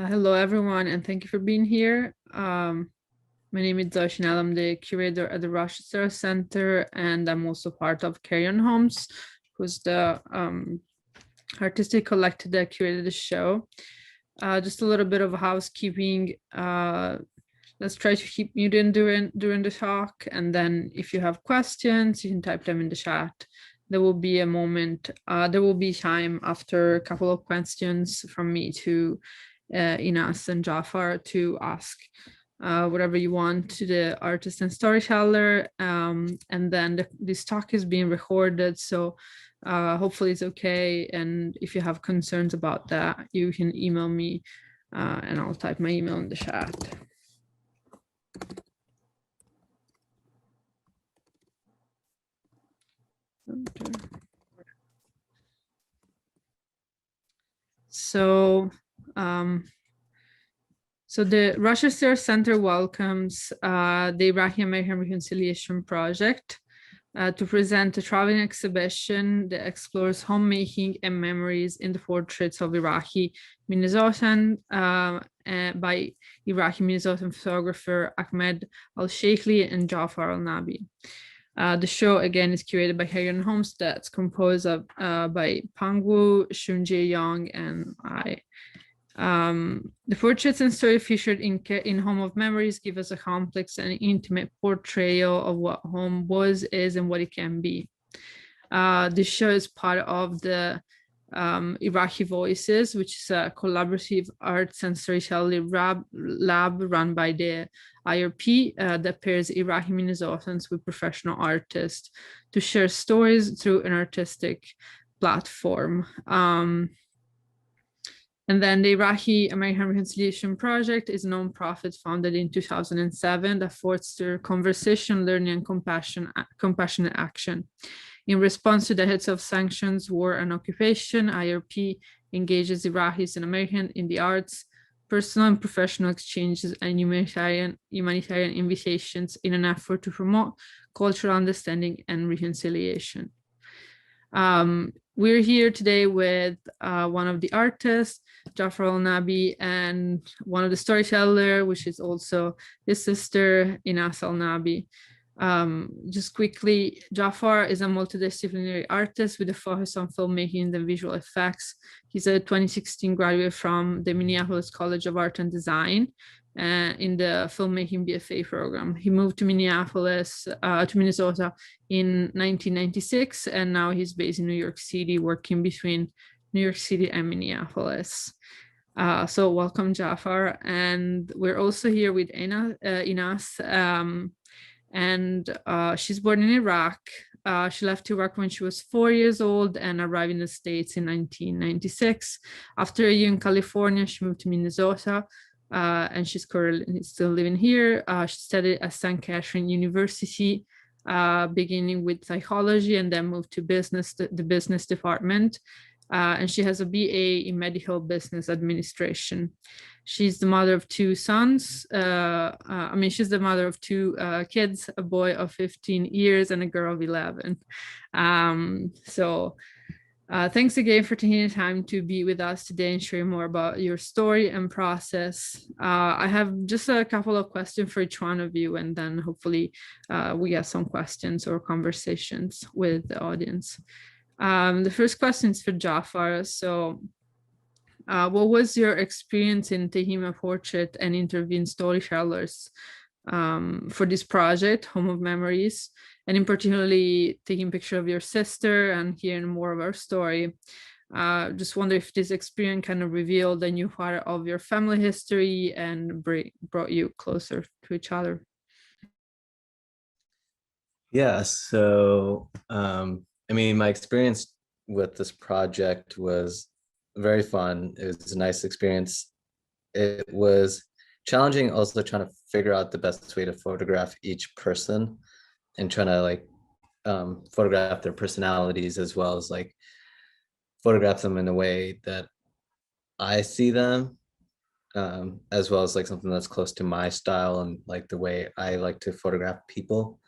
Hello, everyone, and thank you for being here. My name is Zoe Cinel. I'm the curator at the Rochester Art Center, and I'm also part of CarryOn Homes, who's the artistic collective that curated the show. Just a little bit of housekeeping. Let's try to keep muted during the talk, and then if you have questions, you can type them in the chat. There will be a moment, there will be time after a couple of questions from me to Eynas and Jaafar to ask whatever you want to the artist and storyteller. And then this talk is being recorded, so hopefully it's okay. And if you have concerns about that, you can email me and I'll type my email in the chat. So the Rochester Center welcomes the Iraqi American Reconciliation Project to present a traveling exhibition that explores homemaking and memories in the portraits of Iraqi Minnesotan by Iraqi Minnesotan photographer Ahmed Alshaikhli and Jaafar Alnabi. The show again is curated by CarryOn Homes, that's composed of by Peng Wu, Shun Jie Yong, and I. The portraits and story featured in Home of Memories give us a complex and intimate portrayal of what home was, is, and what it can be. This show is part of the Iraqi Voices, which is a collaborative arts and storytelling lab run by the IRP that pairs Iraqi Minnesotans with professional artists to share stories through an artistic platform. And then the Iraqi American Reconciliation Project is a nonprofit founded in 2007 that fosters conversation, learning, and compassionate action. In response to the hits of sanctions, war, and occupation, IRP engages Iraqis and Americans in the arts, personal and professional exchanges, and humanitarian invitations in an effort to promote cultural understanding and reconciliation. We're here today with one of the artists, Jaafar Alnabi, and one of the storyteller, which is also his sister, Eynas Alnabi. Just quickly, Jaafar is a multidisciplinary artist with a focus on filmmaking and visual effects. He's a 2016 graduate from the Minneapolis College of Art and Design in the filmmaking BFA program. He moved to Minnesota in 1996, and now he's based in New York City, working between New York City and Minneapolis. So welcome, Jaafar. And we're also here with Eynas, and she's born in Iraq. She left Iraq when she was 4 years old and arrived in the States in 1996. After a year in California, she moved to Minnesota, and she's currently still living here. She studied at St. Catherine University, beginning with psychology, and then moved to the business department. And she has a BA in medical business administration. She's the mother of two sons. She's the mother of two kids, a boy of 15 years and a girl of 11. Thanks again for taking the time to be with us today and sharing more about your story and process. I have just a couple of questions for each one of you, and then hopefully we get some questions or conversations with the audience. The first question is for Jaafar. So what was your experience in taking a portrait and interviewing storytellers for this project, Home of Memories, and in particularly taking a picture of your sister and hearing more of her story? Just wonder if this experience kind of revealed a new part of your family history and brought you closer to each other. Yeah, so my experience with this project was very fun. It was a nice experience. It was challenging also trying to figure out the best way to photograph each person and trying to photograph their personalities as well as photograph them in a way that I see them, as well as something that's close to my style and the way I like to photograph people.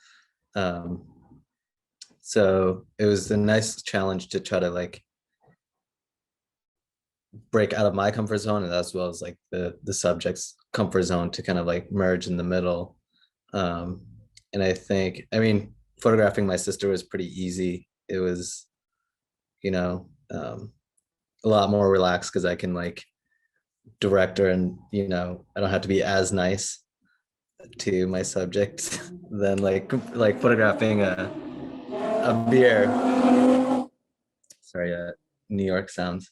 So it was a nice challenge to try to break out of my comfort zone, and as well as like the subject's comfort zone to kind of like merge in the middle. Um, and I think, I mean, photographing my sister was pretty easy. It was, you know, a lot more relaxed because I can like direct her, and I don't have to be as nice to my subject than like photographing a beer. Sorry, New York sounds.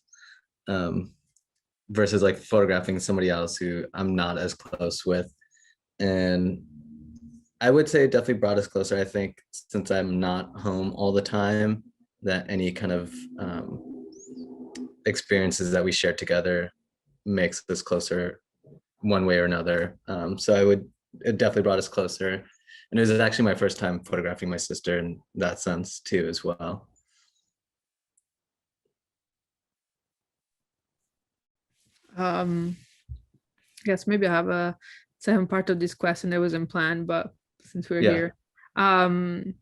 Um, versus like photographing somebody else who I'm not as close with. And I would say it definitely brought us closer. I think since I'm not home all the time, that any kind of experiences that we share together makes us closer one way or another. So it definitely brought us closer. And it was actually my first time photographing my sister in that sense too, as well. I guess maybe I have a second part of this question that wasn't planned, but since we're Yeah. here. Um,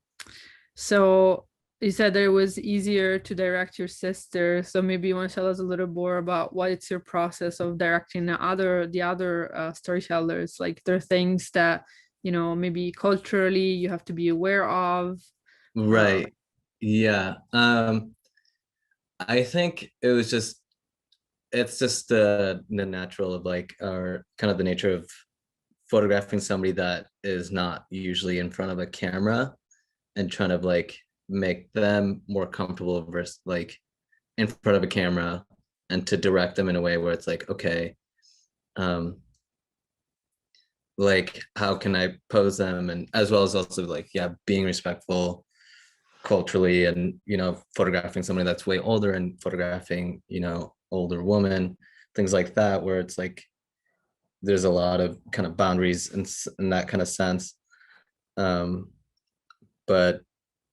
so you said that it was easier to direct your sister. So maybe you want to tell us a little more about what it's your process of directing the other storytellers. Like there are things that, maybe culturally you have to be aware of. Right. Yeah. I think it's just the natural of like, or kind of the nature of photographing somebody that is not usually in front of a camera, and trying to like make them more comfortable versus like in front of a camera, and to direct them in a way where it's like, okay, um like how can I pose them, and as well as also like, yeah, being respectful culturally, and photographing somebody that's way older and photographing older woman, things like that, where it's like there's a lot of kind of boundaries in that kind of sense. um but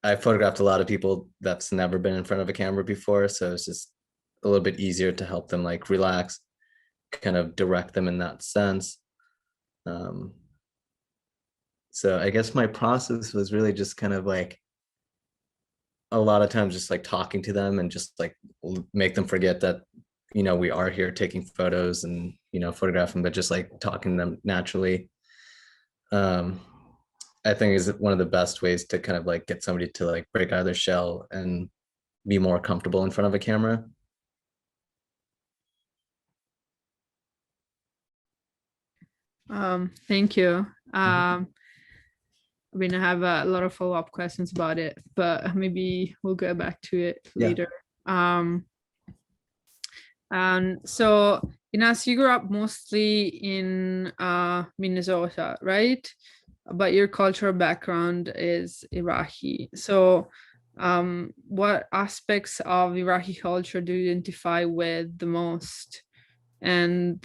I photographed a lot of people that's never been in front of a camera before, so it's just a little bit easier to help them like relax, kind of direct them in that sense. um so I guess my process was really just kind of like a lot of times just like talking to them, and just like make them forget that we are here taking photos and photographing, but just like talking to them naturally. um I think is one of the best ways to kind of like get somebody to like break out of their shell and be more comfortable in front of a camera. Thank you. Mhm. I mean, I have a lot of follow-up questions about it, but maybe we'll get back to it Yeah. later. Um, and so, Eynas, you grew up mostly in Minnesota, right? But your cultural background is Iraqi. So, what aspects of Iraqi culture do you identify with the most? And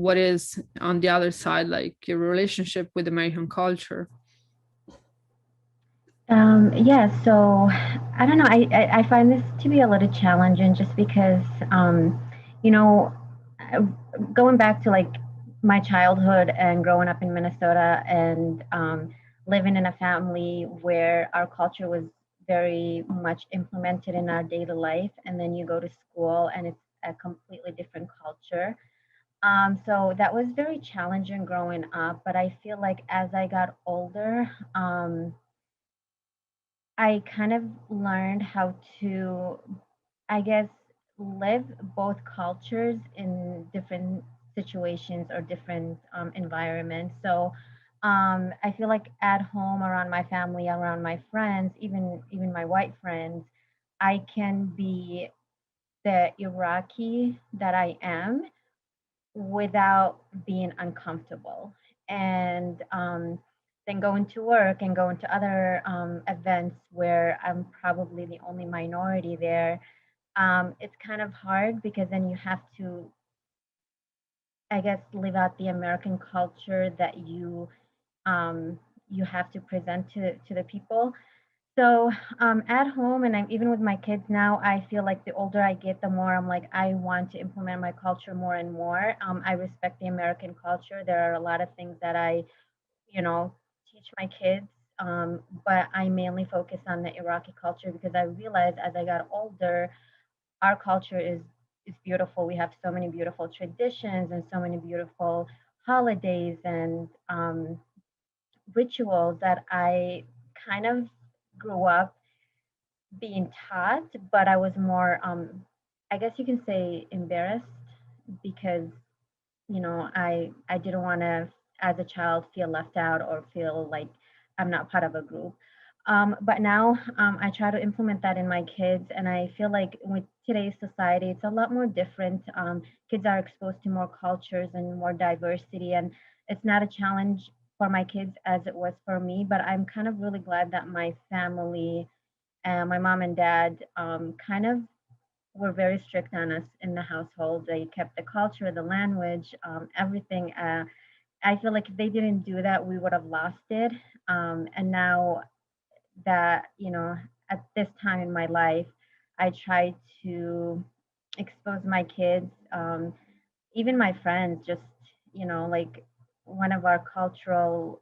what is on the other side, like your relationship with American culture? Yeah, so I don't know. I find this to be a little challenging just because, you know, uh, going back to like my childhood and growing up in Minnesota and living in a family where our culture was very much implemented in our daily life, and then you go to school and it's a completely different culture. So that was very challenging growing up, but I feel like as I got older, I kind of learned how to, I guess, live both cultures in different situations or different environments. So I feel like at home, around my family, around my friends, even my white friends, I can be the Iraqi that I am without being uncomfortable. And then going to work and going to other events where I'm probably the only minority there, it's kind of hard because then you have to, I guess, live out the American culture that um, you have to present to the people. So at home, and I'm even with my kids now, I feel like the older I get, the more I'm like, I want to implement my culture more and more. I respect the American culture. There are a lot of things that I, you know, teach my kids, but I mainly focus on the Iraqi culture because I realized as I got older, our culture is is beautiful. We have so many beautiful traditions and so many beautiful holidays and rituals that I kind of grew up being taught, but I was more, I guess you can say, embarrassed because I didn't want to, as a child, feel left out or feel like I'm not part of a group. But now I try to implement that in my kids, and I feel like with today's society, it's a lot more different. Kids are exposed to more cultures and more diversity, and it's not a challenge for my kids as it was for me. But I'm kind of really glad that my family and my mom and dad kind of were very strict on us in the household. They kept the culture, the language, everything. I feel like if they didn't do that, we would have lost it. And now that, at this time in my life, I try to expose my kids, even my friends, just, like one of our cultural,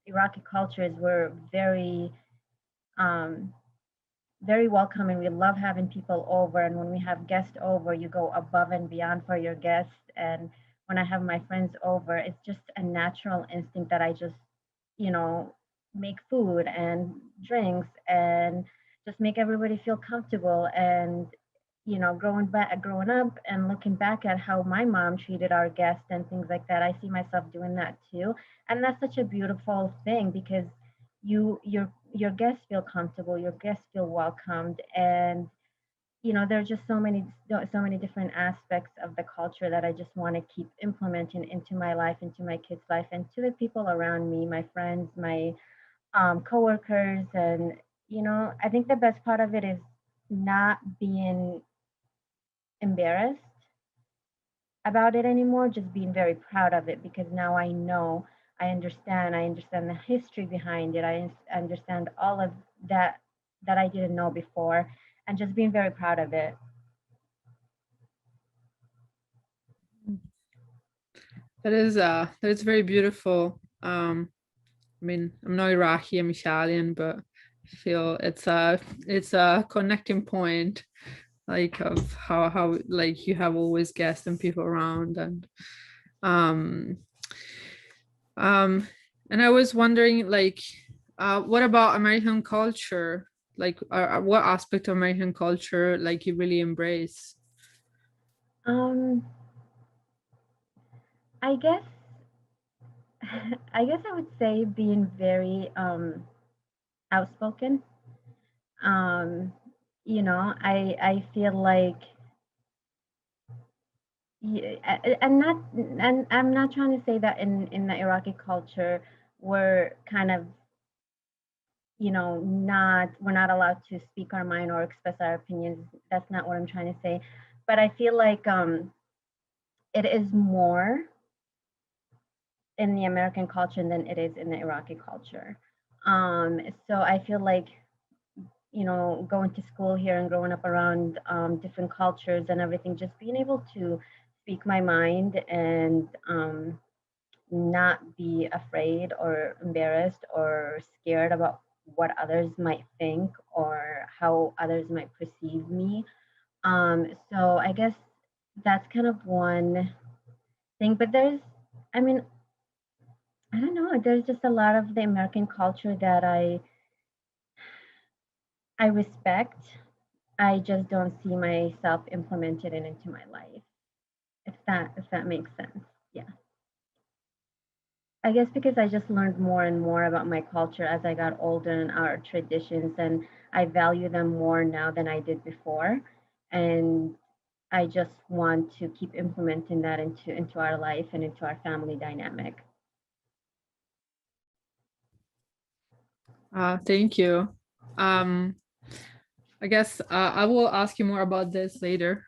Iraqi cultures were um, very welcoming. We love having people over, and when we have guests over, you go above and beyond for your guests. And when I have my friends over, it's just a natural instinct that I just, you know, make food and drinks and just make everybody feel comfortable. And growing up and looking back at how my mom treated our guests and things like that, I see myself doing that too. And that's such a beautiful thing because your guests feel comfortable, your guests feel welcomed, and there's just so many different aspects of the culture that I just want to keep implementing into my life, into my kids' life, and to the people around me, my friends, my coworkers. And I think the best part of it is not being embarrassed about it anymore, just being very proud of it because now I know, I understand the history behind it. Understand all of that I didn't know before, and just being very proud of it. That is very beautiful. I mean, I'm not Iraqi, I'm Italian, but I feel it's a connecting point, like of how like you have always guests and people around. Um um and I was wondering, like, what about American culture? Like, what aspect of American culture like you really embrace? Um, I guess I guess I would say being very outspoken. Um, I feel like and I'm not trying to say that in the Iraqi culture we're kind of not we're not allowed to speak our mind or express our opinions. That's not what I'm trying to say, but I feel like it is more in the American culture than it is in the Iraqi culture. So I feel like going to school here and growing up around different cultures and everything, just being able to speak my mind and not be afraid or embarrassed or scared about what others might think or how others might perceive me. So I guess that's kind of one thing. But I mean, I don't know. There's just a lot of the American culture that I respect. I just don't see myself implemented it into my life. If that makes sense. Yeah. I guess because I just learned more and more about my culture as I got older and our traditions, and I value them more now than I did before. And I just want to keep implementing that into our life and into our family dynamic. Thank you. I guess I will ask you more about this later.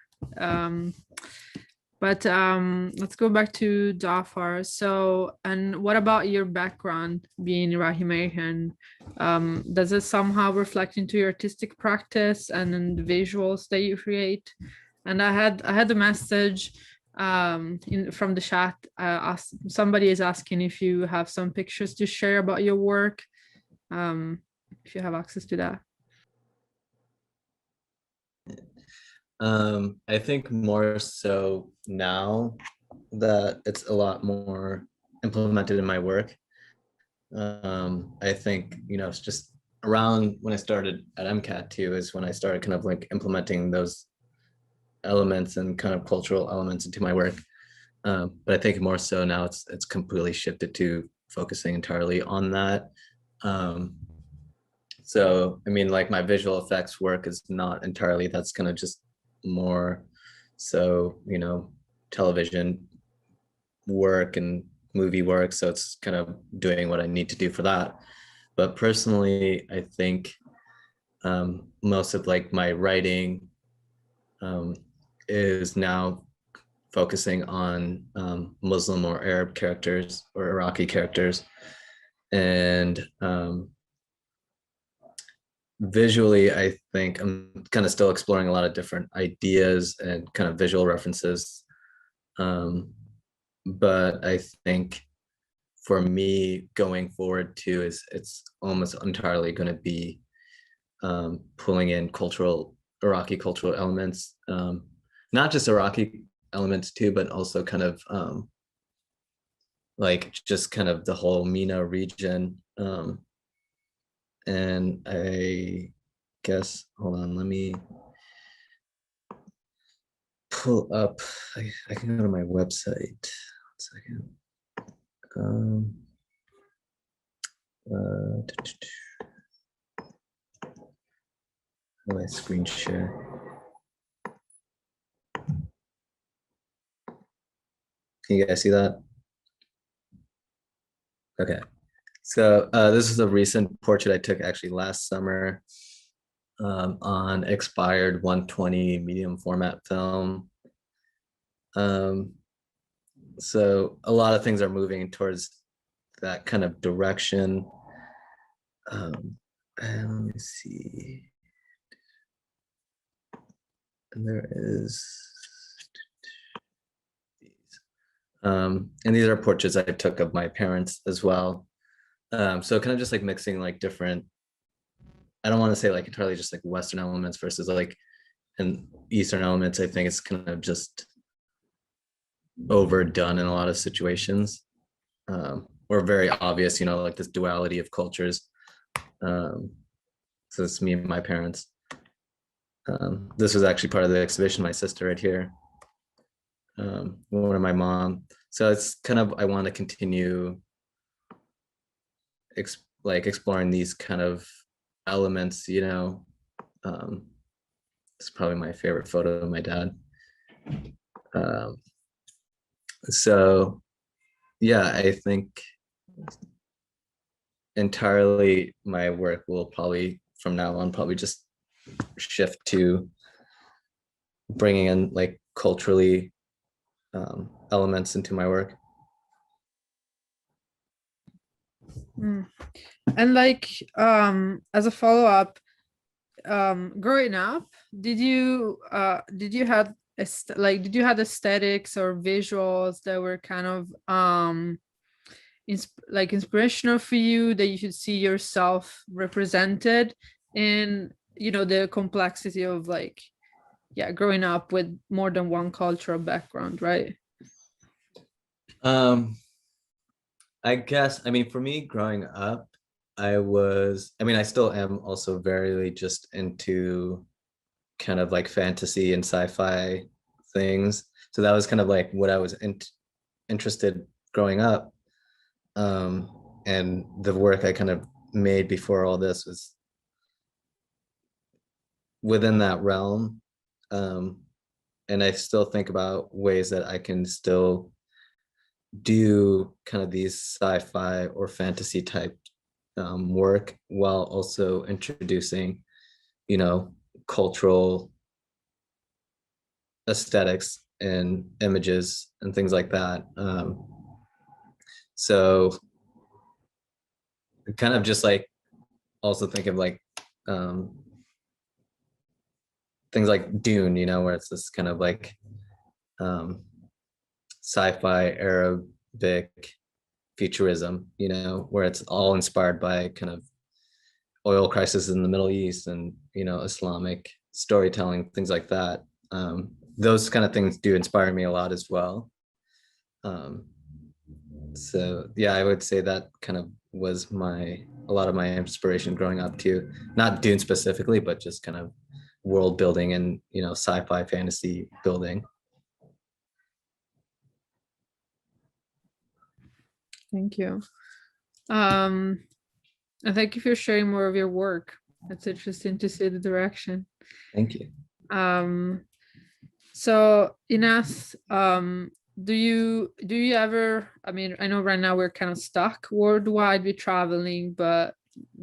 But let's go back to Jaafar. So, and what about your background being Iraqi American? Does it somehow reflect into your artistic practice and in the visuals that you create? And I had a message from the chat. Somebody is asking if you have some pictures to share about your work, if you have access to that. I think more so now that it's a lot more implemented in my work. I think, it's just around when I started at MCAT too, is when I started kind of like implementing those elements and kind of cultural elements into my work. But I think more so now it's completely shifted to focusing entirely on that. So, I mean, like my visual effects work is not entirely, that's kind of just more so, television work and movie work. So it's kind of doing what I need to do for that. But personally, I think most of like my writing is now focusing on Muslim or Arab characters or Iraqi characters. And visually, I think I'm kind of still exploring a lot of different ideas and kind of visual references. But I think for me going forward too, it's almost entirely going to be pulling in Iraqi cultural elements, not just Iraqi elements too, but also kind of like just kind of the whole MENA region. And I guess, hold on, let me pull up, I can go to my website. 1 second. How do I screen share? Can you guys see that? Okay. So this is a recent portrait I took actually last summer on expired 120 medium format film. So a lot of things are moving towards that kind of direction. And let me see. And there is these. And these are portraits I took of my parents as well. So kind of just like mixing like different, I don't want to say like entirely just like Western elements versus like and Eastern elements. I think it's kind of just overdone in a lot of situations, or very obvious, like this duality of cultures. So it's me and my parents. This was actually part of the exhibition, my sister right here, one of my mom. So it's kind of, I want to continue exploring these kind of elements, it's probably my favorite photo of my dad. So yeah, I think entirely my work will probably from now on probably just shift to bringing in like culturally elements into my work. And like as a follow-up, growing up, did you have did you have aesthetics or visuals that were kind of inspirational for you, that you could see yourself represented in, the complexity of like, growing up with more than one cultural background, right? I guess, I mean, for me growing up, I still am also very just into kind of like fantasy and sci-fi things. So that was kind of like what I was interested growing up. And the work I kind of made before all this was within that realm. And I still think about ways that I can still do kind of these sci-fi or fantasy type work while also introducing, cultural aesthetics and images and things like that. So kind of just like also think of like things like Dune, where it's this kind of like sci-fi Arabic futurism, where it's all inspired by kind of oil crisis in the Middle East and, Islamic storytelling, things like that. those kind of things do inspire me a lot as well. So yeah, I would say that kind of was a lot of my inspiration growing up too. Not Dune specifically, but just kind of world building and, you know, sci-fi fantasy building. Thank you. And thank you for sharing more of your work. It's interesting to see the direction. Thank you. So Eynas, do you ever, I mean, I know right now we're kind of stuck worldwide with traveling, but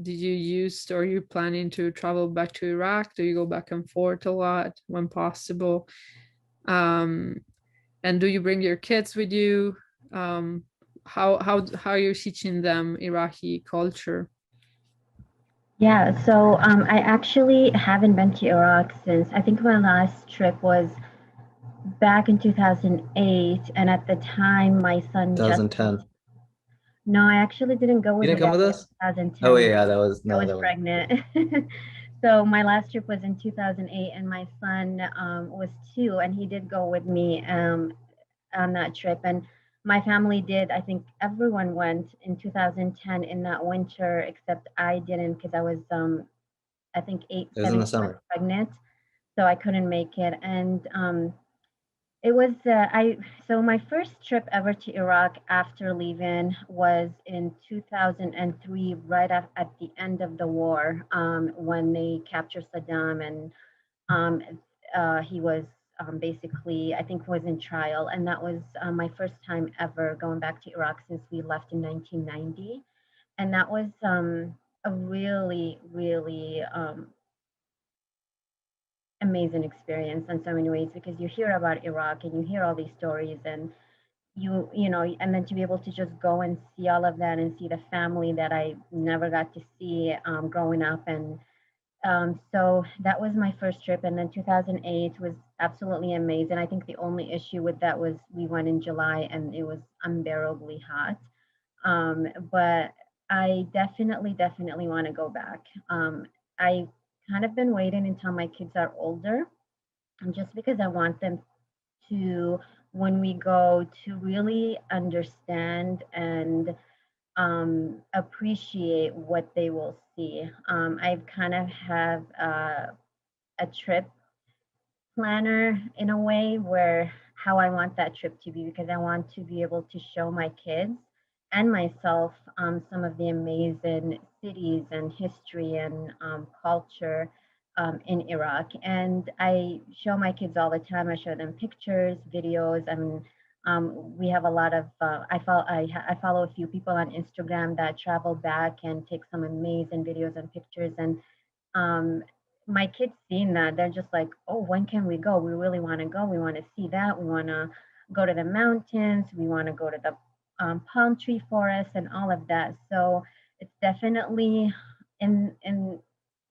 did you use, or are you planning to travel back to Iraq? Do you go back and forth a lot when possible? And do you bring your kids with you? How are you teaching them Iraqi culture? Yeah, so I actually haven't been to Iraq since I think my last trip was back in 2008, and at the time my son just 2010. no, I actually didn't go You with didn't my come with dad in us? 2010. Oh yeah, that was I no, was that was pregnant. So my last trip was in 2008, and my son was 2, and he did go with me on that trip. And my family did. I think everyone went in 2010 in that winter, except I didn't because I was I think it was in the 7 months summer. pregnant, so I couldn't make it. And it was so my first trip ever to Iraq after leaving was in 2003, right at the end of the war, when they captured Saddam, and he was basically, I think, was in trial, and that was my first time ever going back to Iraq since we left in 1990, and that was a really, really amazing experience in so many ways, because you hear about Iraq and you hear all these stories, and you know, and then to be able to just go and see all of that and see the family that I never got to see growing up. And so that was my first trip. And then 2008 was absolutely amazing. I think the only issue with that was we went in July and it was unbearably hot. But I definitely want to go back. I kind of been waiting until my kids are older, and just because I want them to, when we go, to really understand and appreciate what they will see. I kind of have a trip planner in a way where how I want that trip to be, because I want to be able to show my kids and myself some of the amazing cities and history and culture in Iraq. And I show my kids all the time. I show them pictures, videos. I mean, we have a lot of. I follow a few people on Instagram that travel back and take some amazing videos and pictures. And um, my kids seeing that, they're just like, oh, when can we go? We really want to go. We want to see that. We want to go to the mountains. We want to go to the palm tree forest and all of that. So it's definitely in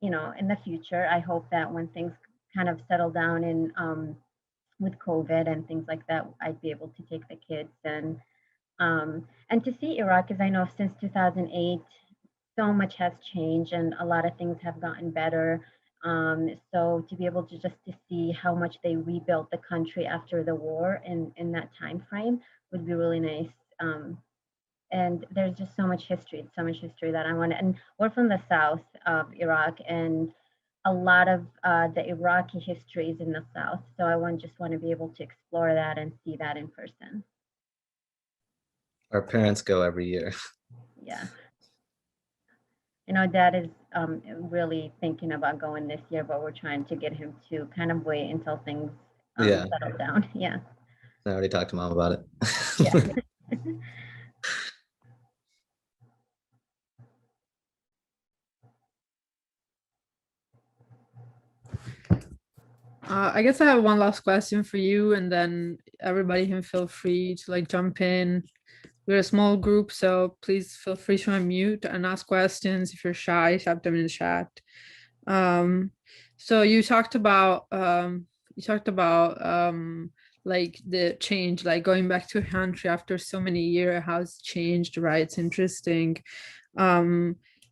you know, in the future. I hope that when things kind of settle down in with COVID and things like that, I'd be able to take the kids and to see Iraq, because I know since 2008 so much has changed and a lot of things have gotten better. So to be able to just to see how much they rebuilt the country after the war in that time frame would be really nice. And there's just so much history that I want to. And we're from the south of Iraq, and a lot of the Iraqi history is in the south. So I just want to be able to explore that and see that in person. Our parents go every year. Yeah. You know, Dad is really thinking about going this year, but we're trying to get him to kind of wait until things Yeah, settle down. Yeah. I already talked to Mom about it. Yeah. I guess I have one last question for you, and then everybody can feel free to like jump in. We're a small group, so please feel free to unmute and ask questions. If you're shy, type them in the chat. So you talked about like the change, like going back to a country after so many years, how it's changed, right? It's interesting.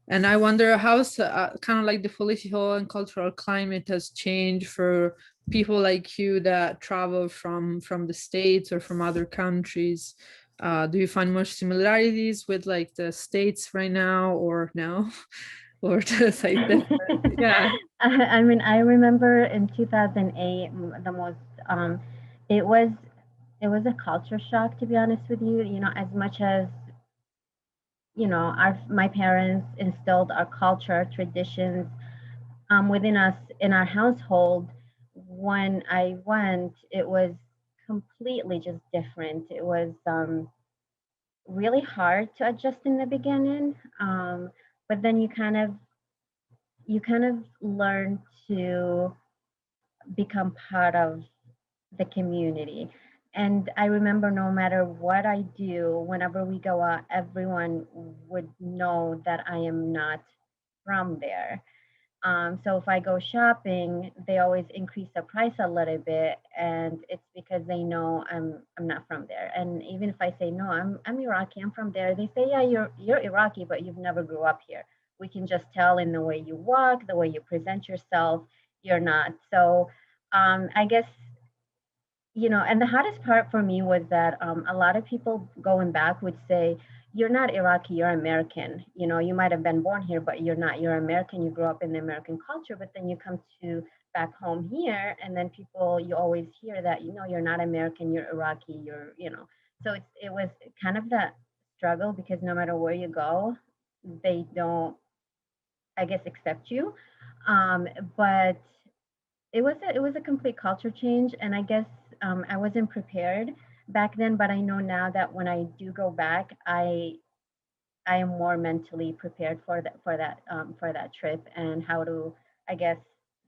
And I wonder how's kind of like the political and cultural climate has changed for people like you that travel from the States or from other countries, do you find much similarities with like the States right now, or no? Or just like different? Yeah. I mean, I remember in 2008, the most, it was it was a culture shock, to be honest with you. You know, as much as, you know, our my parents instilled our culture, traditions, within us in our household. When I went, it was completely just different. It was really hard to adjust in the beginning, but then you kind of learn to become part of the community. And I remember no matter what I do, whenever we go out, everyone would know that I am not from there. So if I go shopping, they always increase the price a little bit, and it's because they know I'm not from there. And even if I say no, I'm Iraqi, I'm from there, they say, yeah, you're Iraqi, but you've never grew up here. We can just tell in the way you walk, the way you present yourself, you're not. So I guess, you know, and the hardest part for me was that a lot of people going back would say, you're not Iraqi, you're American. You know, you might have been born here, but you're not. You're American, you grew up in the American culture, but then you come to back home here, and then people, you always hear that, you know, you're not American, you're Iraqi, you're, you know. So it was kind of that struggle, because no matter where you go, they don't, I guess, accept you. Um, but it was a complete culture change, and I guess I wasn't prepared back then, but I know now that when I do go back, I am more mentally prepared for that trip, and how to, I guess,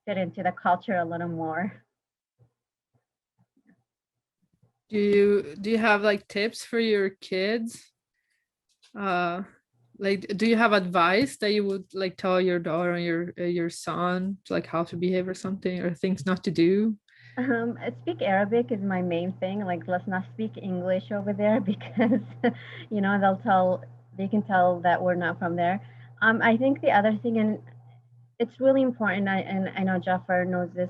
fit into the culture a little more. Do you have like tips for your kids? Like, do you have advice that you would like tell your daughter or your son, like how to behave or something, or things not to do? I speak Arabic is my main thing. Like, let's not speak English over there because, you know, they can tell that we're not from there. I think the other thing, and it's really important, and I know Jafar knows this.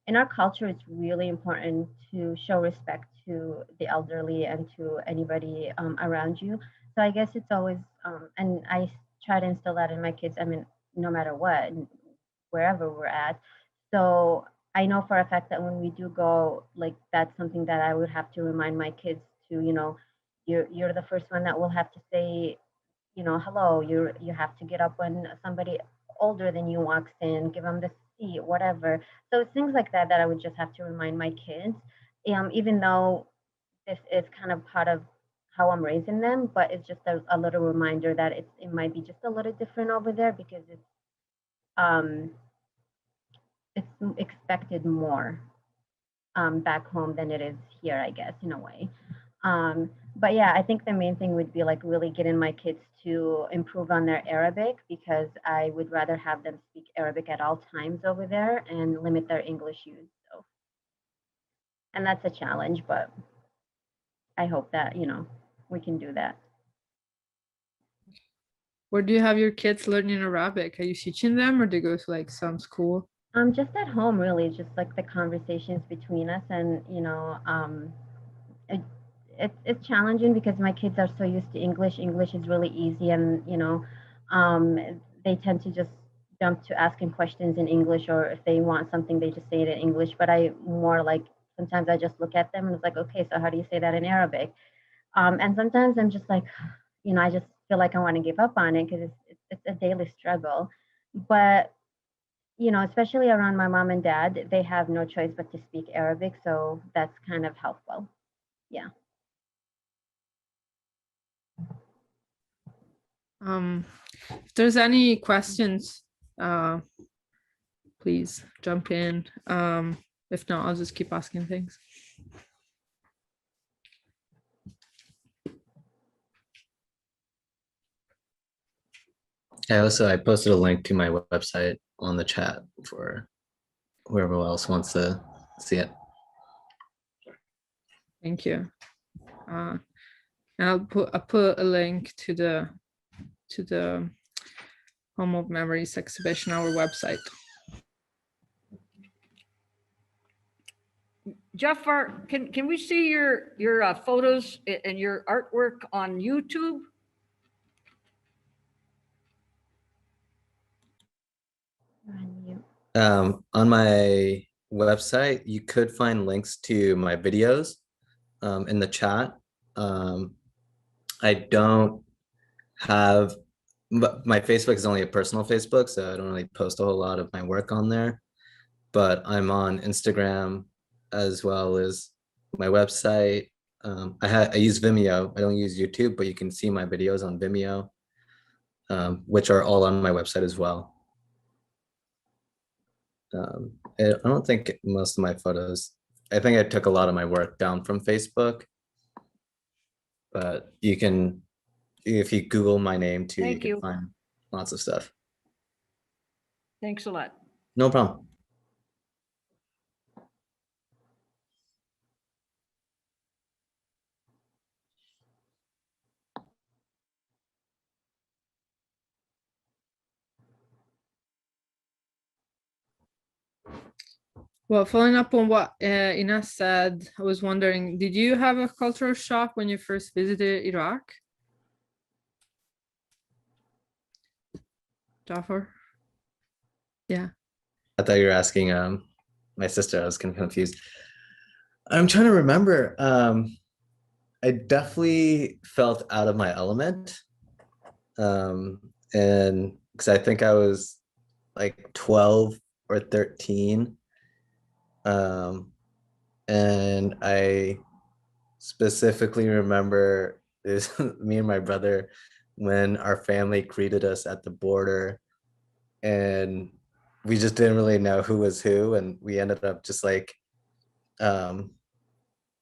In our culture, it's really important to show respect to the elderly and to anybody around you. So I guess it's always, and I try to instill that in my kids. I mean, no matter what, wherever we're at. So I know for a fact that when we do go, like, that's something that I would have to remind my kids to, you know, you're the first one that will have to say, you know, hello. You have to get up when somebody older than you walks in, give them the seat, whatever. So it's things like that that I would just have to remind my kids. Even though this is kind of part of how I'm raising them, but it's just a little reminder that it might be just a little different over there, because um it's expected more back home than it is here, I guess, in a way. But yeah, I think the main thing would be like really getting my kids to improve on their Arabic, because I would rather have them speak Arabic at all times over there and limit their English use. So, and that's a challenge, but I hope that, you know, we can do that. Where do you have your kids learning Arabic? Are you teaching them, or do they go to like some school? Just at home, really, just like the conversations between us, and you know, it, it's challenging because my kids are so used to English. English is really easy, and you know, um, they tend to just jump to asking questions in English, or if they want something, they just say it in English. But I more like, sometimes I just look at them and it's like, okay, so how do you say that in Arabic? And sometimes I'm just like, you know, I just feel like I want to give up on it, because it's a daily struggle. But you know, especially around my mom and dad, they have no choice but to speak Arabic, so that's kind of helpful. Yeah. If there's any questions, uh, please jump in. If not, I'll just keep asking things. I posted a link to my website on the chat for whoever else wants to see it. Thank you. And I'll put a link to the Home of Memories exhibition on our website. Jaafar, can we see your photos and your artwork on YouTube? On my website, you could find links to my videos in the chat. I don't have my Facebook is only a personal Facebook, so I don't really post a whole lot of my work on there. But I'm on Instagram as well as my website. I use Vimeo. I don't use YouTube, but you can see my videos on Vimeo, which are all on my website as well. I don't think most of my photos. I think I took a lot of my work down from Facebook, but you can, if you Google my name too, Thank you you. can find lots of stuff. Thanks a lot. No problem. Well, following up on what Eynas said, I was wondering, did you have a cultural shock when you first visited Iraq? Jaafar? Yeah. I thought you were asking my sister. I was kind of confused. I'm trying to remember. I definitely felt out of my element. And because I think I was like 12 or 13. And I specifically remember is me and my brother when our family greeted us at the border, and we just didn't really know who was who, and we ended up just um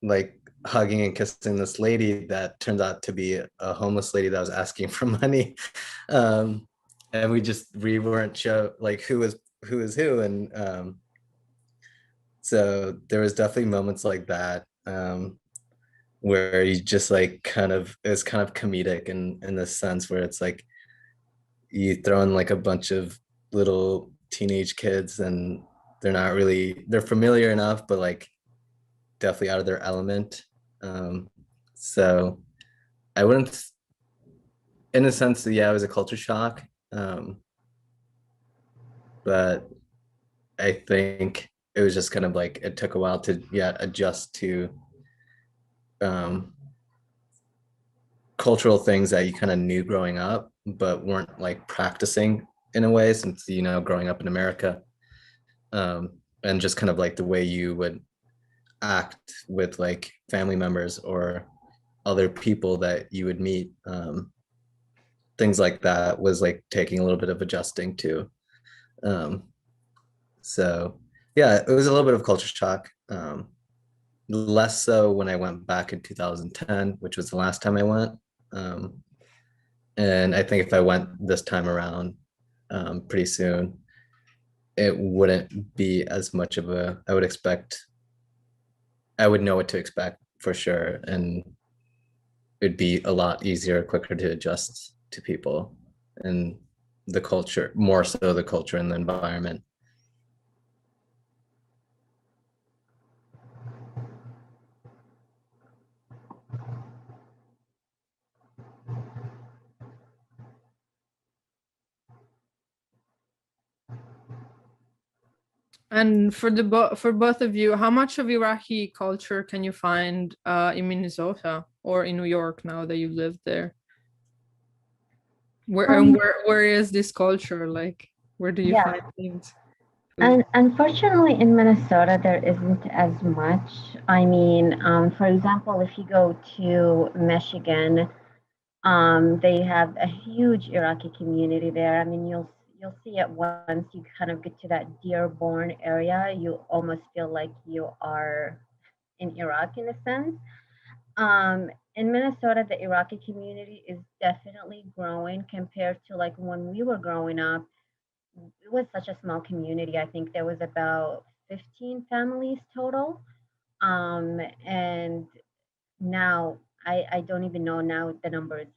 like hugging and kissing this lady that turned out to be a homeless lady that was asking for money. um and we weren't sure like who was who, and so there was definitely moments like that, where you just like kind of, it's kind of comedic in the sense where it's like you throw in like a bunch of little teenage kids and they're familiar enough, but like definitely out of their element. So I wouldn't, in a sense, yeah, it was a culture shock. But I think it was just kind of like it took a while to adjust to cultural things that you kind of knew growing up but weren't like practicing in a way, since growing up in America, and just kind of like the way you would act with like family members or other people that you would meet. Things like that was like taking a little bit of adjusting to. um, so yeah, it was a little bit of culture shock. Less so when I went back in 2010, which was the last time I went. And I think if I went this time around, pretty soon, it wouldn't be as much of a, I would know what to expect for sure. And it'd be a lot easier, quicker to adjust to people and the culture, more so the culture and the environment. And for for both of you, how much of Iraqi culture can you find in Minnesota or in New York now that you've lived there? Where is this culture? Like, where do you Yeah. find things? And unfortunately, in Minnesota, there isn't as much. I mean, for example, if you go to Michigan, they have a huge Iraqi community there. I mean, you'll see it once you kind of get to that Dearborn area. You almost feel like you are in Iraq in a sense. In Minnesota, the Iraqi community is definitely growing compared to like when we were growing up. It was such a small community. I think there was about 15 families total. And now I don't even know now the number is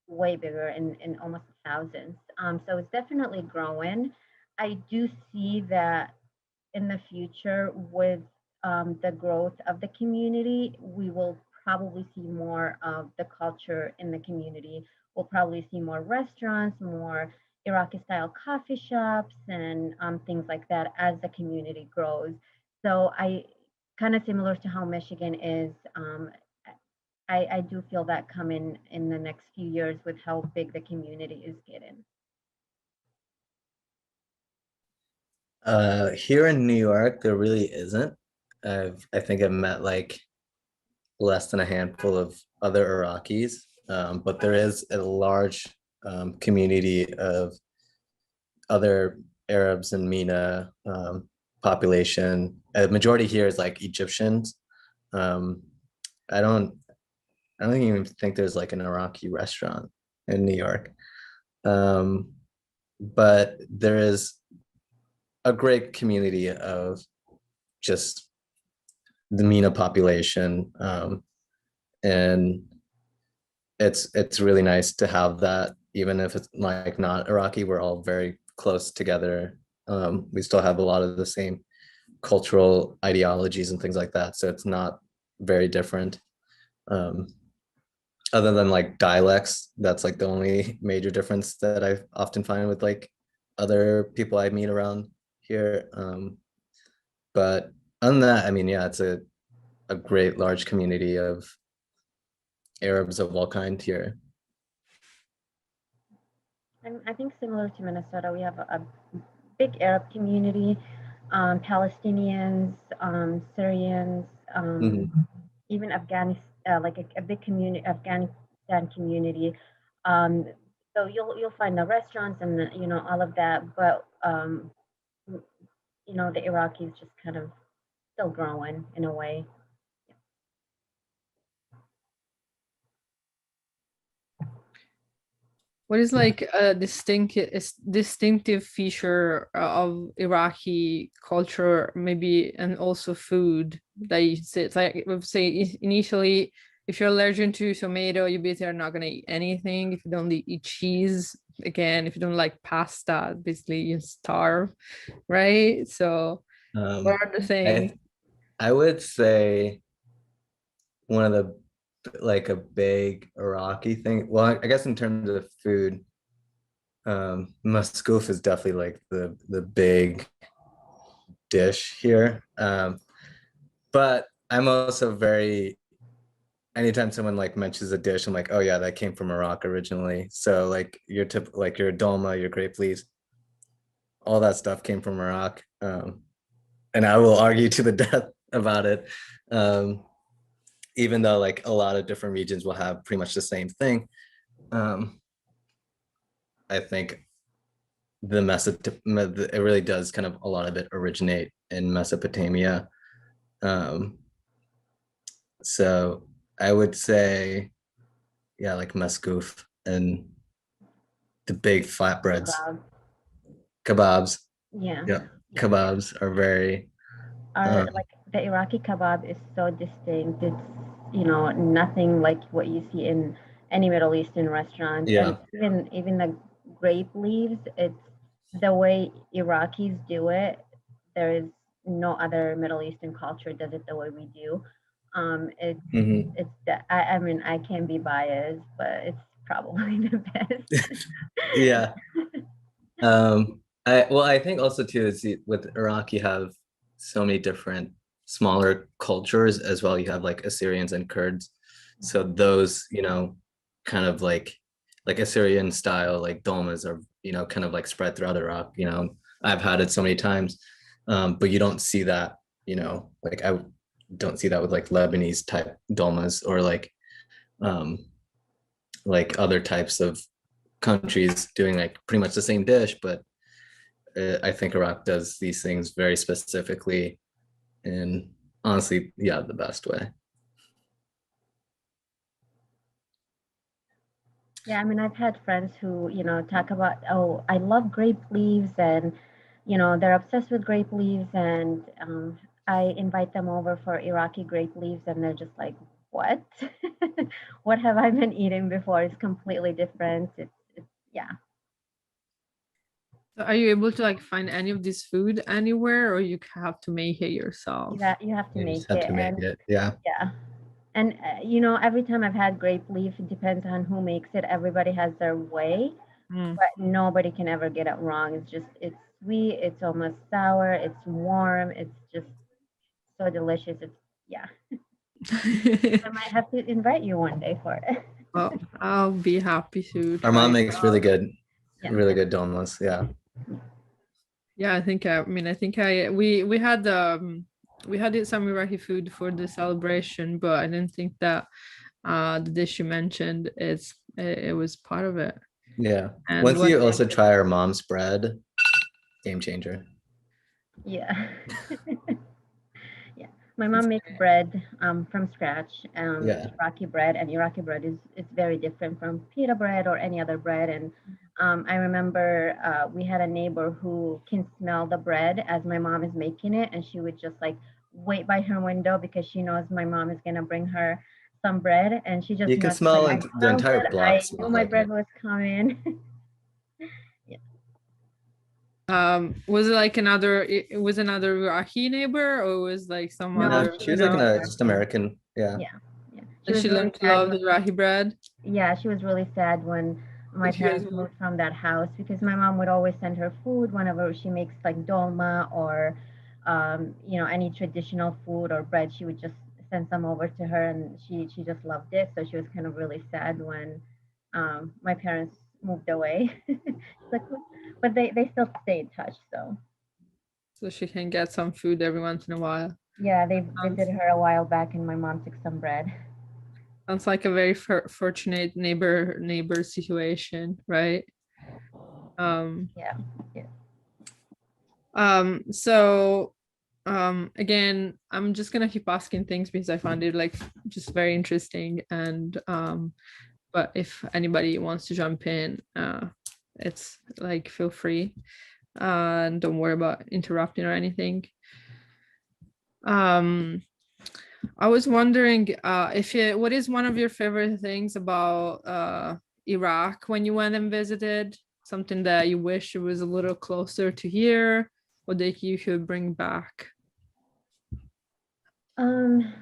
way bigger in almost thousands. So it's definitely growing. I do see that in the future with the growth of the community, we will probably see more of the culture in the community. We'll probably see more restaurants, more Iraqi style coffee shops, and things like that as the community grows. So I kind of similar to how Michigan is. I do feel that coming in the next few years with how big the community is getting. Here in New York, there really isn't. I think I've met like less than a handful of other Iraqis, but there is a large community of other Arabs and MENA population. A majority here is like Egyptians. Um, I don't I don't even think there's like an Iraqi restaurant in New York. Um, but there is a great community of just the MENA population. And it's really nice to have that, even if it's like not Iraqi, we're all very close together. We still have a lot of the same cultural ideologies and things like that. So it's not very different. Other than like dialects, that's like the only major difference that I often find with like other people I meet around here. But other than that, I mean, yeah, it's a great large community of Arabs of all kind here. And I think similar to Minnesota, we have a big Arab community, Palestinians, Syrians, even Afghanistan, like a big community, Afghanistan community. Um, so you'll find the restaurants and all of that, but the Iraqis just kind of still growing in a way. What is like a distinctive feature of Iraqi culture, maybe, and also food that you say? It's like, let's say initially, if you're allergic to tomato, you basically are not gonna eat anything. If you don't eat cheese, again, if you don't like pasta, basically you starve, right? So what are the things? I would say one of the like a big Iraqi thing. Well, I guess in terms of food, maskoof is definitely like the big dish here. But I'm also very, anytime someone like mentions a dish, I'm like, oh yeah, that came from Iraq originally. So like like your dolma, your grape leaves, all that stuff came from Iraq. And I will argue to the death about it. Even though like a lot of different regions will have pretty much the same thing. I think it really does kind of a lot of it originate in Mesopotamia. So I would say, yeah, like maskoof and the big flatbreads, kebabs. Yeah. Yeah, kebabs are very. Like the Iraqi kebab is so distinct. It's nothing like what you see in any Middle Eastern restaurant. Yeah. And even the grape leaves, it's the way Iraqis do it. There is no other Middle Eastern culture does it the way we do. It's I mean, I can be biased, but it's probably the best. Yeah. I think also too is with Iraq you have so many different smaller cultures as well. You have like Assyrians and Kurds, so those kind of like Assyrian style like dolmas are kind of like spread throughout Iraq. I've had it so many times, but you don't see that. Like I don't see that with like Lebanese type dolmas or like other types of countries doing like pretty much the same dish, but I think Iraq does these things very specifically and honestly, yeah, the best way. Yeah, I mean, I've had friends who, talk about, oh, I love grape leaves, and, they're obsessed with grape leaves, and I invite them over for Iraqi grape leaves, and they're just like, what? What have I been eating before? It's completely different. It's yeah. So are you able to like find any of this food anywhere, or you have to make it yourself? You have to You make just have it, to make and it. Yeah. yeah, and you know, every time I've had grape leaf, it depends on who makes it. Everybody has their way, Mm. but nobody can ever get it wrong. It's sweet, it's almost sour, it's warm, it's just so delicious. It's yeah. I might have to invite you one day for it. Well, I'll be happy to Our try mom it. makes really good, Yeah. really good dolmas. Yeah. Yeah, I think we had some Iraqi food for the celebration, but I didn't think that the dish you mentioned it was part of it. Yeah. And Once what you also try our mom's bread, game changer. Yeah. Yeah. My mom makes bread from scratch, Yeah. Iraqi bread, and Iraqi bread is very different from pita bread or any other bread. And I remember we had a neighbor who can smell the bread as my mom is making it, and she would just like wait by her window because she knows my mom is gonna bring her some bread, and she just You can knows like smell I the smelled entire it. block I knew smells my like bread it. was coming. was it like it was another Iraqi neighbor, or was like some No, other, No, she she was was an like no? just American. American. Yeah. Yeah, yeah. She And was she really learned to sad love the Iraqi bread. yeah, she was really sad when my She as parents well. moved from that house because my mom would always send her food whenever she makes like dolma or, you know, any traditional food or bread. She would just send some over to her, and she just loved it. So she was kind of really sad when my parents moved away. It's like, but they still stay in touch. So So she can get some food every once in a while. yeah, they Sounds, visited her a while back, and my mom took some bread. sounds like a very fortunate neighbor situation, right? Um, Yeah, yeah. so again, I'm just gonna keep asking things because I found it like just very interesting. And but if anybody wants to jump in, it's like feel free. And don't worry about interrupting or anything. Um, I was wondering if what is one of your favorite things about Iraq when you went and visited? Something that you wish it was a little closer to here, or that you could bring back? Um,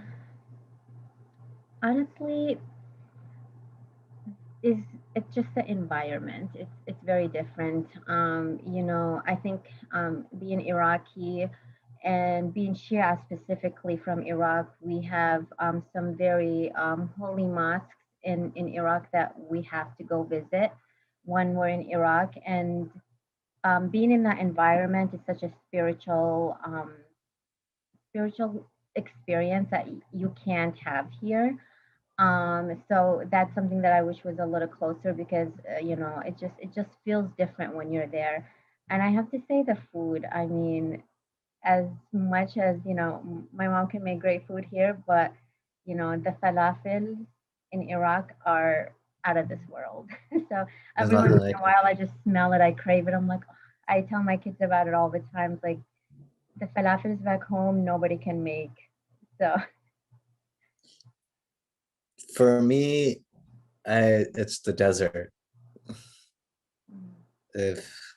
honestly, is it's just the environment. It's very different. You know, I think being Iraqi and being Shia specifically from Iraq, we have some very holy mosques in Iraq that we have to go visit when we're in Iraq. And being in that environment is such a spiritual experience that you can't have here. So that's something that I wish was a little closer because you know it just feels different when you're there. And I have to say the food. I mean, as much as you know, my mom can make great food here, but you know the falafel in Iraq are out of this world. So There's every once nothing in like a while, I just smell it, I crave it. I'm like, "Oh," I tell my kids about it all the time. It's like the falafels back home, nobody can make. So for me, it's the desert. If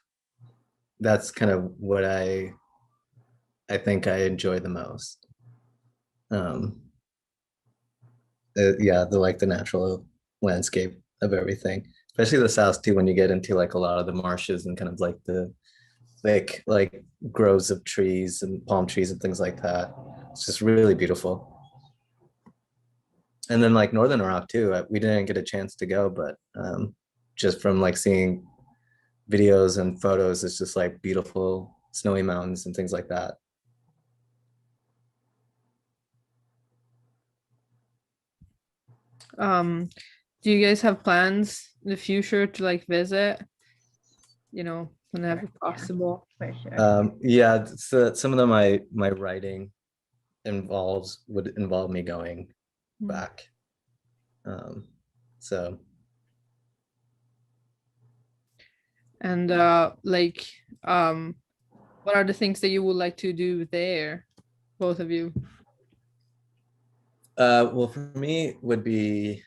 that's kind of what I think I enjoy the most. Um, yeah, the like the natural landscape of everything, especially the south too. When you get into like a lot of the marshes and kind of like the like groves of trees and palm trees and things like that, it's just really beautiful. And then like northern Iraq too. We didn't get a chance to go, but just from like seeing videos and photos, it's just like beautiful snowy mountains and things like that. Um, do you guys have plans in the future to like visit? You know, whenever yeah, possible. for sure. Yeah, so some of them my writing would involve me going Mm. back. Um, so And like, what are the things that you would like to do there, both of you? well, for me would be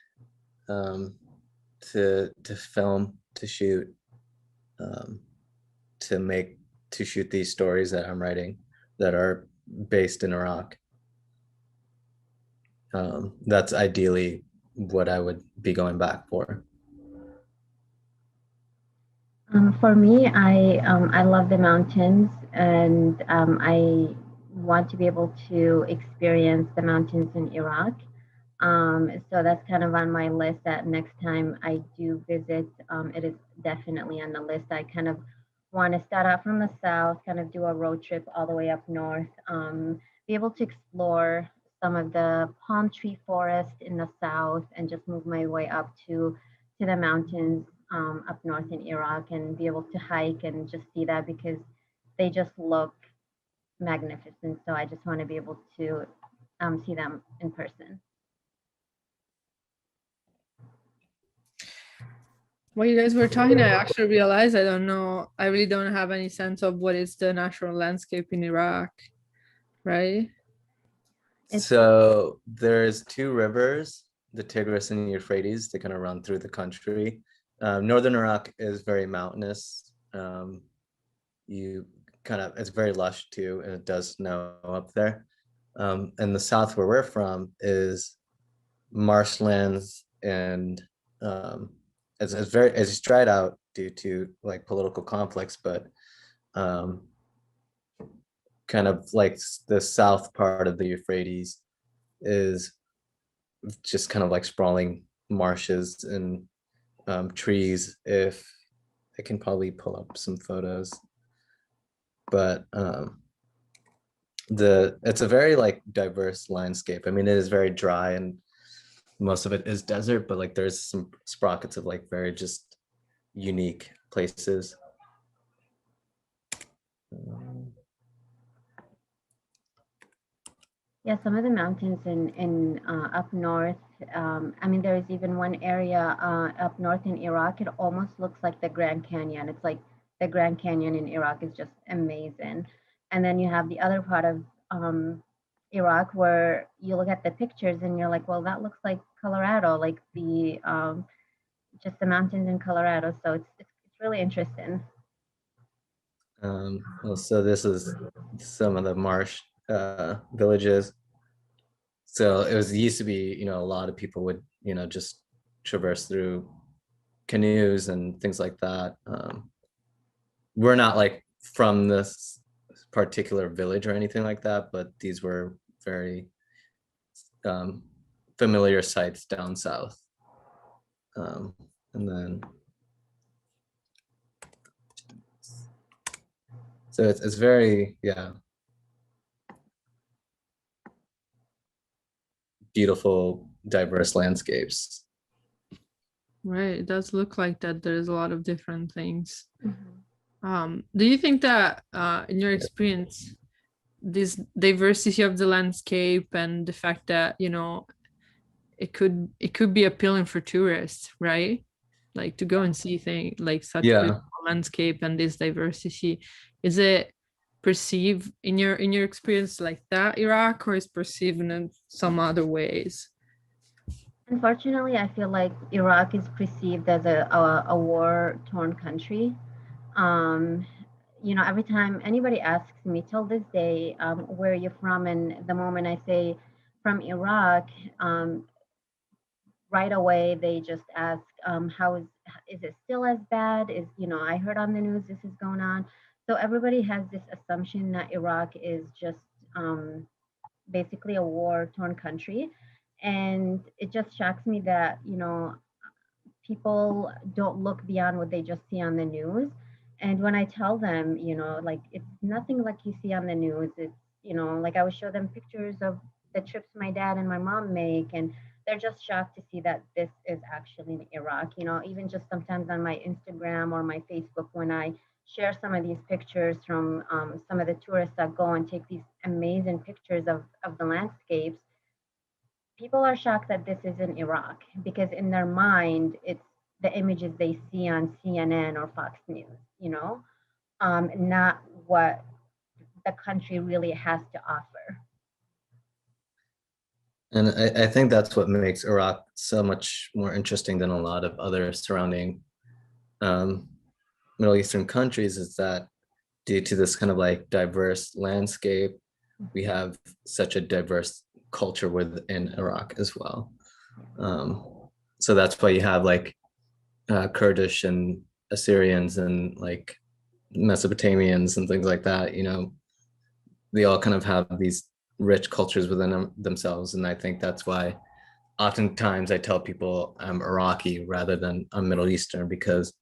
to film, to shoot, um, to shoot these stories that I'm writing that are based in Iraq. That's ideally what I would be going back for. For me, I love the mountains, and I want to be able to experience the mountains in Iraq. So that's kind of on my list that next time I do visit, it is definitely on the list. I kind of want to start out from the south, kind of do a road trip all the way up north, be able to explore some of the palm tree forest in the south, and just move my way up to the mountains up north in Iraq, and be able to hike and just see that, because they just look magnificent. So I just want to be able to see them in person. While you guys were talking, I actually realized I don't know, I really don't have any sense of what is the natural landscape in Iraq, right? So there's two rivers, the Tigris and the Euphrates, that kind of run through the country. Northern Iraq is very mountainous. It's very lush too, and it does snow up there. And the south, where we're from, is marshlands, and it's dried out due to like political conflicts, but kind of like the south part of the Euphrates is just kind of like sprawling marshes and trees. If I can probably pull up some photos, but it's a very like diverse landscape. I mean, it is very dry and most of it is desert, but like there's some sprockets of like very just unique places. Yeah, some of the mountains in up north. I mean, there is even one area up north in Iraq. It almost looks like the Grand Canyon. It's like the Grand Canyon in Iraq is just amazing. And then you have the other part of Iraq where you look at the pictures and you're like, well, that looks like Colorado, like the just the mountains in Colorado. So it's really interesting. Well, so this is some of the marsh villages. So it used to be, a lot of people would, just traverse through canoes and things like that. We're not like from this particular village or anything like that, but these were very familiar sites down south. And then, so it's very, beautiful, diverse landscapes. Right, it does look like that there's a lot of different things. Mm-hmm. Do you think that in your experience, this diversity of the landscape and the fact that it could be appealing for tourists, right? Like to go and see things like such beautiful landscape and this diversity, is it perceived in your experience like that Iraq, or is perceived in some other ways? Unfortunately, I feel like Iraq is perceived as a war-torn country. Every time anybody asks me till this day, where are you from? And the moment I say from Iraq, right away they just ask, how is it still as bad? I heard on the news this is going on. So everybody has this assumption that Iraq is just basically a war-torn country. And it just shocks me that, people don't look beyond what they just see on the news. And when I tell them, like it's nothing like you see on the news. It's, like I would show them pictures of the trips my dad and my mom make, and they're just shocked to see that this is actually in Iraq. Even just sometimes on my Instagram or my Facebook, when I share some of these pictures from some of the tourists that go and take these amazing pictures of the landscapes, people are shocked that this is in Iraq, because in their mind, it's the images they see on CNN or Fox News, not what the country really has to offer. And I think that's what makes Iraq so much more interesting than a lot of other surrounding Middle Eastern countries is that due to this kind of like diverse landscape, we have such a diverse culture within Iraq as well. So that's why you have like Kurdish and Assyrians and like Mesopotamians and things like that, you know, they all kind of have these rich cultures within themselves. And I think that's why oftentimes I tell people I'm Iraqi rather than I'm Middle Eastern, because,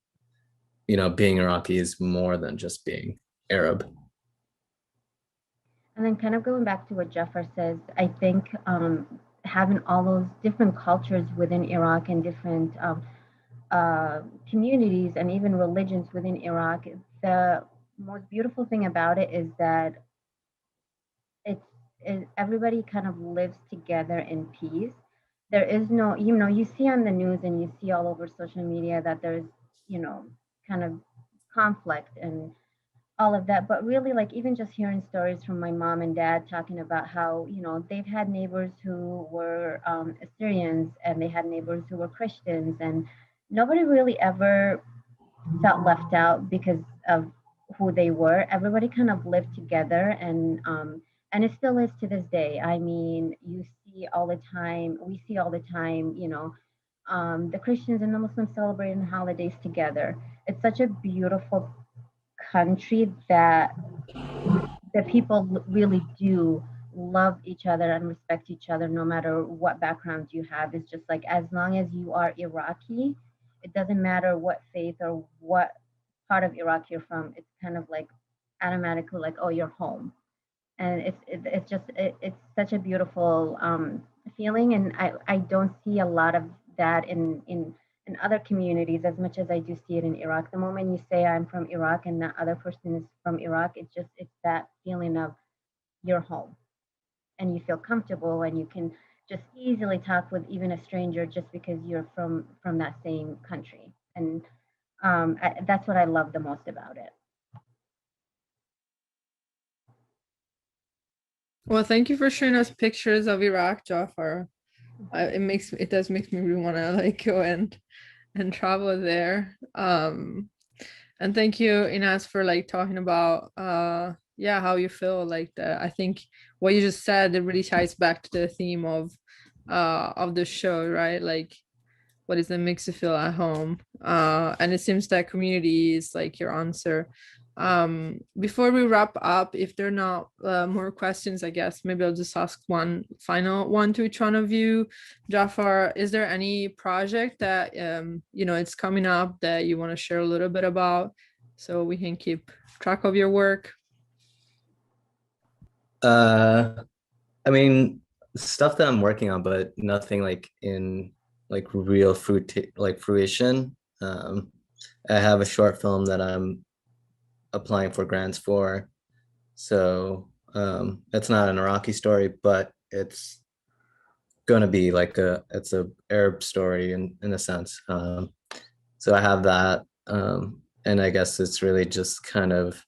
you know, being Iraqi is more than just being Arab. And then kind of going back to what Jafar says, I think having all those different cultures within Iraq and different communities and even religions within Iraq, the most beautiful thing about it is that everybody kind of lives together in peace. There is no, you know, you see on the news and you see all over social media that there's, you know, kind of conflict and all of that. But really, like, even just hearing stories from my mom and dad talking about how, you know, they've had neighbors who were Assyrians and they had neighbors who were Christians, and nobody really ever felt left out because of who they were. Everybody kind of lived together, and it still is to this day. I mean, you see all the time, we see all the time, you know, the Christians and the Muslims celebrating holidays together. It's such a beautiful country that the people really do love each other and respect each other no matter what background you have. It's just like, as long as you are Iraqi, it doesn't matter what faith or what part of Iraq you're from. It's kind of like automatically like, oh, you're home. And it's such a beautiful feeling, and I don't see a lot of that in other communities as much as I do see it in Iraq. The moment you say I'm from Iraq and the other person is from Iraq, it's that feeling of you're home and you feel comfortable and you can just easily talk with even a stranger just because you're from that same country. And that's what I love the most about it. Well, thank you for showing us pictures of Iraq, Jafar. It does make me really want to like go and travel there. And thank you, Eynas, for like talking about yeah, how you feel like that. I think what you just said, it really ties back to the theme of the show, right? Like, what does it makes you feel at home? And it seems that community is like your answer. Before we wrap up, if there are not more questions, I guess maybe I'll just ask one final one to each one of you. Jafar, is there any project that you know, it's coming up that you want to share a little bit about so we can keep track of your work? I mean, stuff that I'm working on, but nothing like in like real fruition. I have a short film that I'm applying for grants for. So it's not an Iraqi story, but it's going to be like it's a Arab story in a sense. So I have that, and I guess it's really just kind of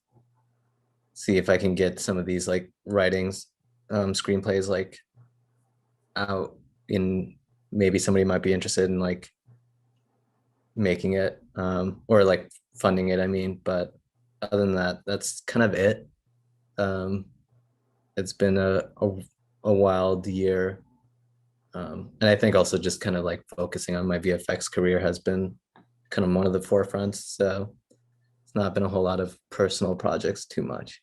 see if I can get some of these like writings, screenplays like out in, maybe somebody might be interested in like making it, or like funding it, I mean. But other than that, that's kind of it. It's been a wild year, and I think also just kind of like focusing on my VFX career has been kind of one of the forefronts, so it's not been a whole lot of personal projects too much.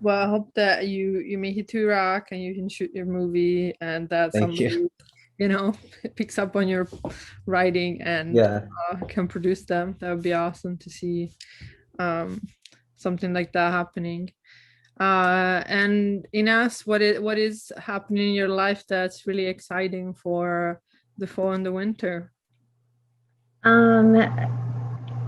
Well, I hope that you make it to Iraq and you can shoot your movie, and that Thank you. somebody, you know, picks up on your writing and Yeah. can produce them. That would be awesome to see something like that happening. And Eynas, what is happening in your life that's really exciting for the fall and the winter?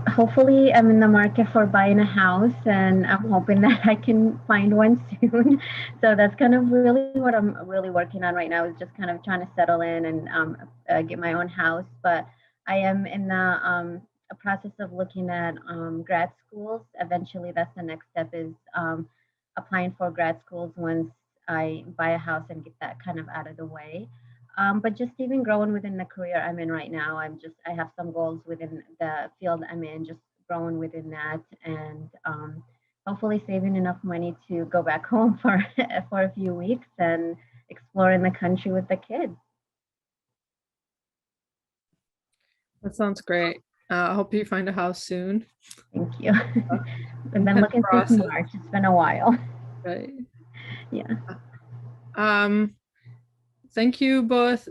Hopefully I'm in the market for buying a house, and I'm hoping that I can find one soon. So that's kind of really what I'm really working on right now, is just kind of trying to settle in and get my own house. But I am in the a process of looking at grad schools. Eventually, that's the next step, is applying for grad schools once I buy a house and get that kind of out of the way. But just even growing within the career I'm in right now, I have some goals within the field I'm in, just growing within that, and hopefully saving enough money to go back home for for a few weeks and exploring the country with the kids. That sounds great. I hope you find a house soon. Thank you. I've been Intense looking since process. March. It's been a while. Right. Yeah. Thank you both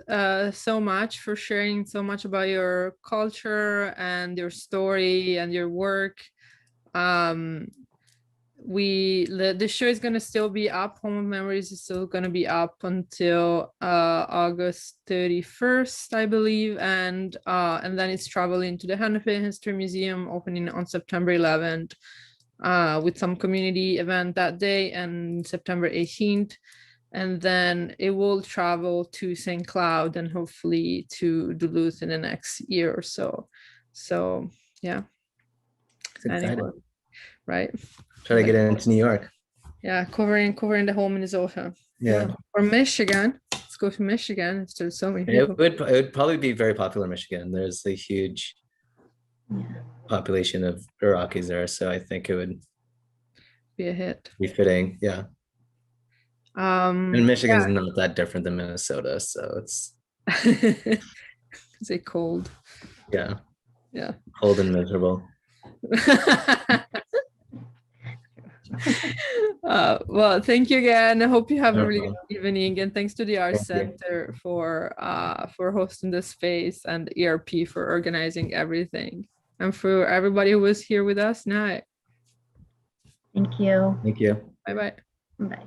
so much for sharing so much about your culture and your story and your work. The show is going to still be up. Home of Memories is still going to be up until August 31st, I believe, and then it's traveling to the Hennepin History Museum, opening on September 11th, with some community event that day, and September 18th, and then it will travel to St. Cloud and hopefully to Duluth in the next year or so. So yeah, It's exciting. anyway, right. Try to get into New York. Yeah, covering the whole Minnesota. Yeah. Or Michigan. Let's go to Michigan. There's so many people. It would probably be very popular in Michigan. There's a huge population of Iraqis there, so I think it would Be a hit. be fitting. Yeah. And Michigan's not that different than Minnesota, so it's Is it cold? Yeah. Yeah. Cold and miserable. Well, thank you again. I hope you have No a really problem. good evening, and thanks to the Art Thank you. Center for hosting this space, and ERP for organizing everything, and for everybody who was here with us tonight. Thank you. Thank you. Bye bye. Bye.